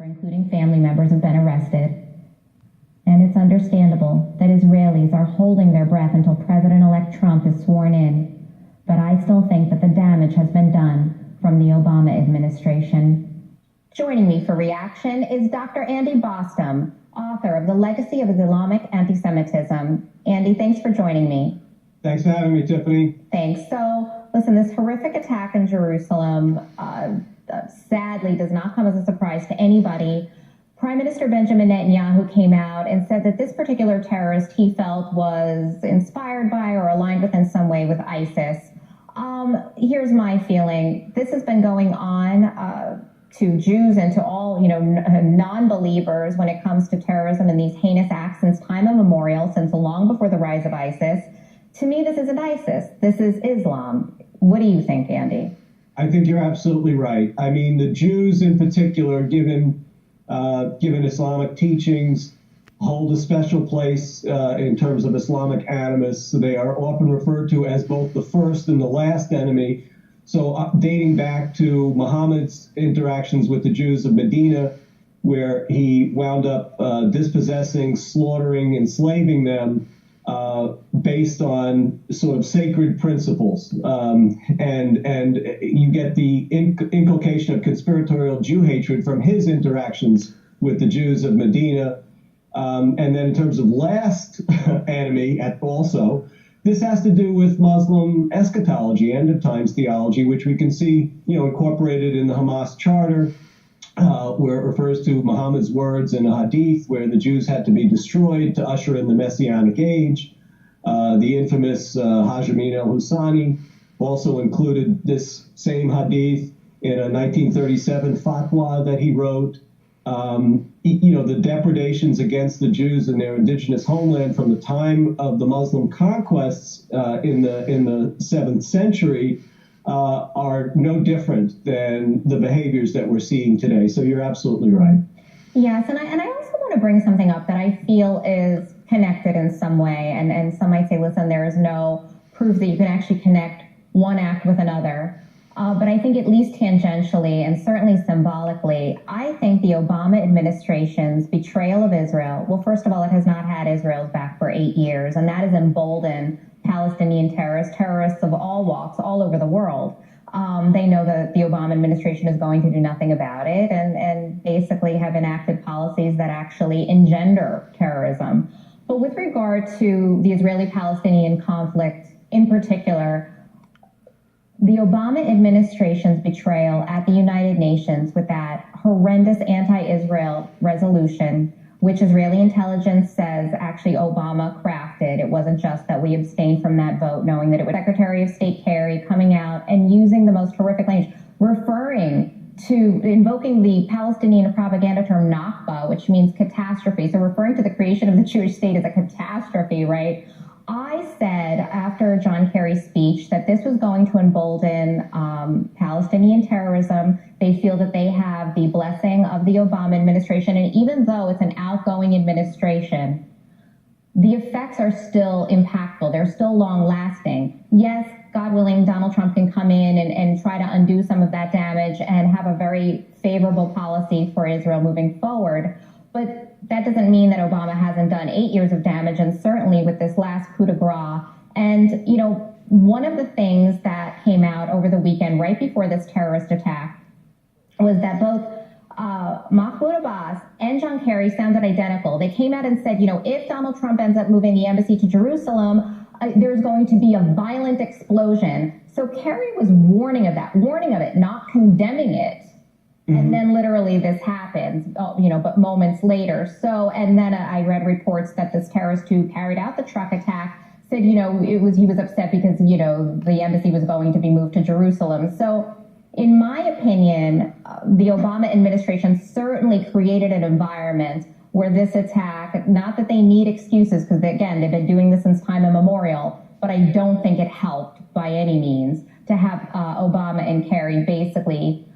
including family members, have been arrested. And it's understandable that Israelis are holding their breath until President-elect Trump is sworn in. But I still think that the damage has been done from the Obama administration. Joining me for reaction is Dr. Andy Bostom, author of The Legacy of Islamic Anti-Semitism. Andy, thanks for joining me. Thanks for having me, Tiffany. Thanks. So, listen, this horrific attack in Jerusalem sadly does not come as a surprise to anybody. Prime Minister Benjamin Netanyahu came out and said that this particular terrorist he felt was inspired by or aligned with in some way with ISIS. Here's my feeling. This has been going on to Jews and to all, non-believers when it comes to terrorism and these heinous acts since time immemorial, since long before the rise of ISIS. To me, this isn't ISIS. This is Islam. What do you think, Andy? I think you're absolutely right. I mean, the Jews in particular, given Islamic teachings, hold a special place in terms of Islamic animus. So they are often referred to as both the first and the last enemy. So dating back to Muhammad's interactions with the Jews of Medina, where he wound up dispossessing, slaughtering, enslaving them based on sort of sacred principles. And you get the inculcation of conspiratorial Jew hatred from his interactions with the Jews of Medina. And then in terms of last enemy also, this has to do with Muslim eschatology, end of times theology, which we can see, incorporated in the Hamas charter, where it refers to Muhammad's words in a hadith where the Jews had to be destroyed to usher in the Messianic age. The infamous Hajj Amin al-Husani also included this same hadith in a 1937 fatwa that he wrote. The depredations against the Jews in their indigenous homeland from the time of the Muslim conquests in the 7th century are no different than the behaviors that we're seeing today. So you're absolutely right. Yes, and I also want to bring something up that I feel is connected in some way. And some might say, listen, there is no proof that you can actually connect one act with another. But I think at least tangentially and certainly symbolically, I think the Obama administration's betrayal of Israel, well, first of all, it has not had Israel's back for 8 years, and that has emboldened Palestinian terrorists of all walks all over the world. They know that the Obama administration is going to do nothing about it and basically have enacted policies that actually engender terrorism. But with regard to the Israeli-Palestinian conflict in particular, the Obama administration's betrayal at the United Nations with that horrendous anti-Israel resolution, which Israeli intelligence says actually Obama crafted. It wasn't just that we abstained from that vote, knowing that it was Secretary of State Kerry coming out and using the most horrific language, invoking the Palestinian propaganda term Nakba, which means catastrophe. So referring to the creation of the Jewish state as a catastrophe, right? I said after John Kerry's speech that this was going to embolden Palestinian terrorism. They feel that they have the blessing of the Obama administration. And even though it's an outgoing administration, the effects are still impactful. They're still long lasting. Yes, God willing, Donald Trump can come in and try to undo some of that damage and have a very favorable policy for Israel moving forward. But that doesn't mean that Obama hasn't done 8 years of damage, and certainly with this last coup de grace. And, one of the things that came out over the weekend, right before this terrorist attack, was that both Mahmoud Abbas and John Kerry sounded identical. They came out and said, if Donald Trump ends up moving the embassy to Jerusalem, there's going to be a violent explosion. So Kerry was warning of it, not condemning it. Mm-hmm. And then literally this happens, but moments later. So, and then I read reports that this terrorist who carried out the truck attack said, he was upset because, the embassy was going to be moved to Jerusalem. So in my opinion, the Obama administration certainly created an environment where this attack, not that they need excuses, because again, they've been doing this since time immemorial, but I don't think it helped by any means to have Obama and Kerry basically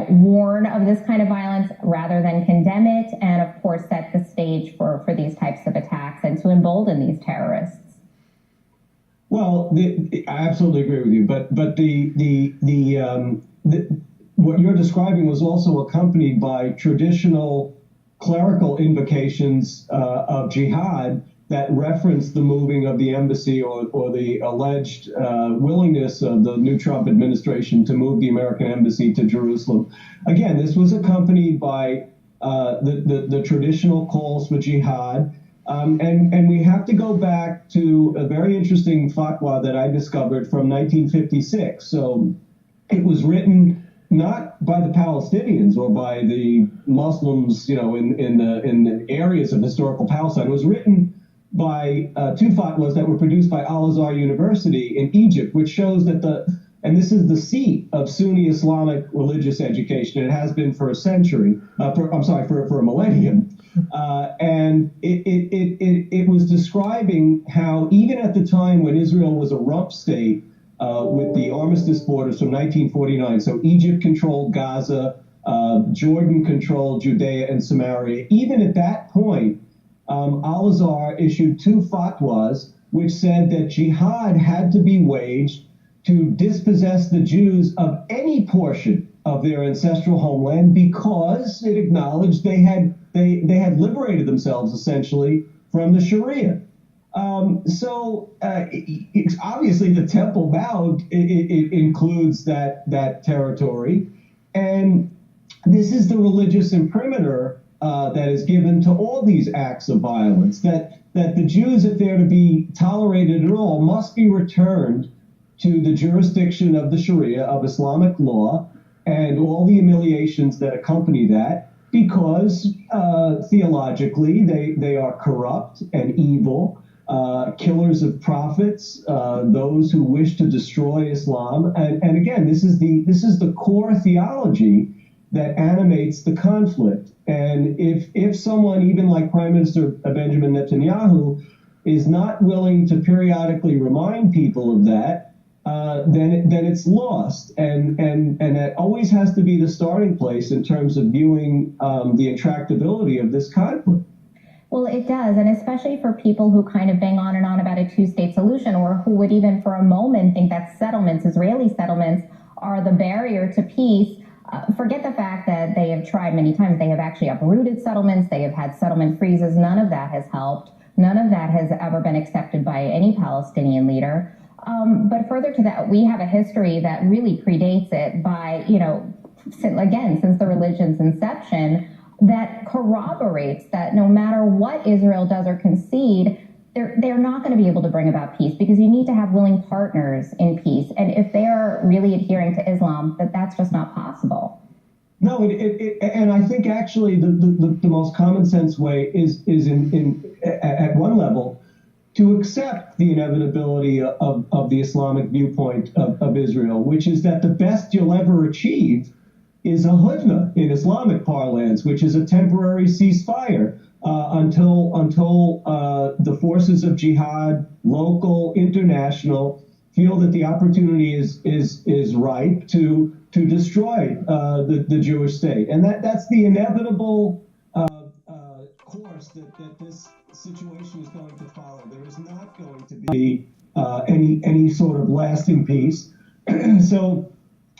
warn of this kind of violence rather than condemn it, and of course set the stage for these types of attacks and to embolden these terrorists. Well, I absolutely agree with you, but what you're describing was also accompanied by traditional clerical invocations of jihad that reference the moving of the embassy or the alleged willingness of the new Trump administration to move the American embassy to Jerusalem. Again, this was accompanied by the traditional calls for jihad. And we have to go back to a very interesting fatwa that I discovered from 1956. So it was written not by the Palestinians or by the Muslims, in the areas of historical Palestine. It was written by two fatwas that were produced by Al-Azhar University in Egypt, which shows that and this is the seat of Sunni Islamic religious education. It has been for a century, for a millennium. And it was describing how even at the time when Israel was a rump state with the armistice borders from 1949, so Egypt controlled Gaza, Jordan controlled Judea and Samaria, even at that point, Al-Azhar issued two fatwas which said that jihad had to be waged to dispossess the Jews of any portion of their ancestral homeland because it acknowledged they had liberated themselves essentially from the Sharia. It's obviously the Temple Mount it includes that territory, and this is the religious imprimatur that is given to all these acts of violence, that the Jews, if they're to be tolerated at all, must be returned to the jurisdiction of the Sharia, of Islamic law, and all the humiliations that accompany that, because theologically they are corrupt and evil, killers of prophets, those who wish to destroy Islam. And again, this is the core theology that animates the conflict. And if someone, even like Prime Minister Benjamin Netanyahu, is not willing to periodically remind people of that, then it's lost. And that always has to be the starting place in terms of viewing the intractability of this conflict. Well, it does, and especially for people who kind of bang on and on about a two-state solution, or who would even for a moment think that settlements, Israeli settlements, are the barrier to peace. Forget the fact that they have tried many times. They have actually uprooted settlements. They have had settlement freezes. None of that has helped. None of that has ever been accepted by any Palestinian leader. But further to that, we have a history that really predates it by, since the religion's inception, that corroborates that no matter what Israel does or concede, they're not going to be able to bring about peace, because you need to have willing partners in peace. And if they are really adhering to Islam, that's just not possible. No, and I think actually the most common sense way is at one level to accept the inevitability of the Islamic viewpoint of Israel, which is that the best you'll ever achieve is a hudna in Islamic parlance, which is a temporary ceasefire until the forces of jihad, local, international, feel that the opportunity is ripe to destroy the Jewish state. And that's the inevitable course that this situation is going to follow. There is not going to be any sort of lasting peace. So,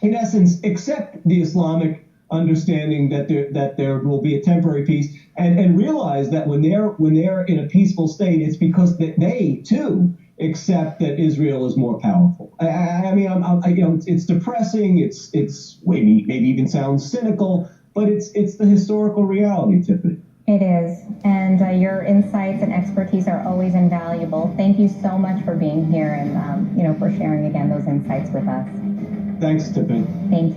in essence, accept the Islamic understanding that there will be a temporary peace, and realize that when they're in a peaceful state, it's because they too accept that Israel is more powerful. It's depressing. It's maybe even sounds cynical, but it's the historical reality, Tiffany. It is, and your insights and expertise are always invaluable. Thank you so much for being here and for sharing again those insights with us. Thanks, Tiffany. Thank you.